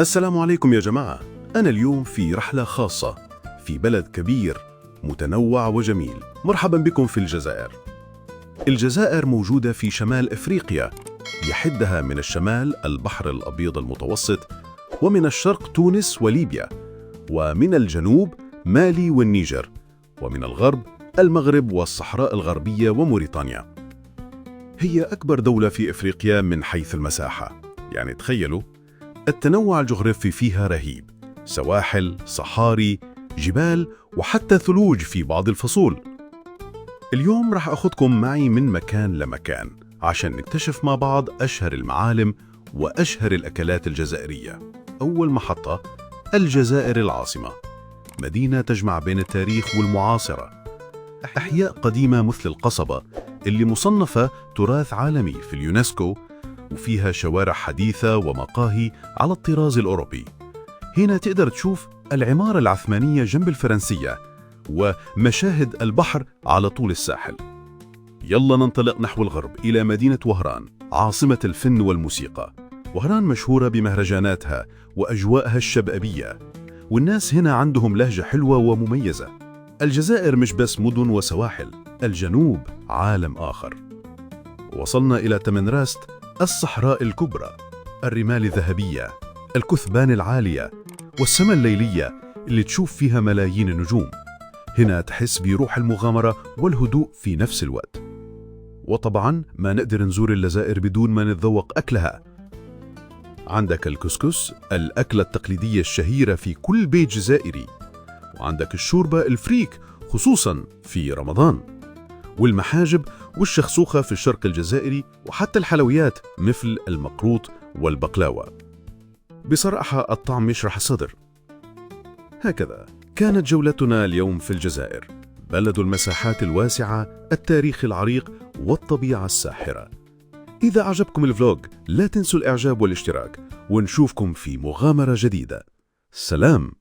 السلام عليكم يا جماعة. أنا اليوم في رحلة خاصة في بلد كبير متنوع وجميل. مرحبا بكم في الجزائر. الجزائر موجودة في شمال إفريقيا، يحدها من الشمال البحر الأبيض المتوسط، ومن الشرق تونس وليبيا، ومن الجنوب مالي والنيجر، ومن الغرب المغرب والصحراء الغربية وموريتانيا. هي أكبر دولة في إفريقيا من حيث المساحة، يعني تخيلوا التنوع الجغرافي فيها رهيب، سواحل، صحاري، جبال، وحتى ثلوج في بعض الفصول. اليوم راح أخذكم معي من مكان لمكان عشان نكتشف مع بعض أشهر المعالم وأشهر الأكلات الجزائرية. أول محطة الجزائر العاصمة، مدينة تجمع بين التاريخ والمعاصرة. أحياء قديمة مثل القصبة اللي مصنفة تراث عالمي في اليونسكو، وفيها شوارع حديثة ومقاهي على الطراز الأوروبي. هنا تقدر تشوف العمارة العثمانية جنب الفرنسية ومشاهد البحر على طول الساحل. يلا ننطلق نحو الغرب إلى مدينة وهران، عاصمة الفن والموسيقى. وهران مشهورة بمهرجاناتها وأجواءها الشبابية، والناس هنا عندهم لهجة حلوة ومميزة. الجزائر مش بس مدن وسواحل، الجنوب عالم آخر. وصلنا إلى تمنراست، الصحراء الكبرى، الرمال الذهبية، الكثبان العالية، والسماء الليلية اللي تشوف فيها ملايين النجوم. هنا تحس بروح المغامرة والهدوء في نفس الوقت. وطبعاً ما نقدر نزور الجزائر بدون ما نتذوق أكلها. عندك الكسكس، الأكلة التقليدية الشهيرة في كل بيت جزائري، وعندك الشوربة الفريك خصوصاً في رمضان، والمحاجب والشخصوخة في الشرق الجزائري، وحتى الحلويات مثل المقروط والبقلاوة. بصراحة الطعم يشرح الصدر. هكذا كانت جولتنا اليوم في الجزائر، بلد المساحات الواسعة، التاريخ العريق، والطبيعة الساحرة. إذا عجبكم الفلوج لا تنسوا الإعجاب والاشتراك، ونشوفكم في مغامرة جديدة. سلام.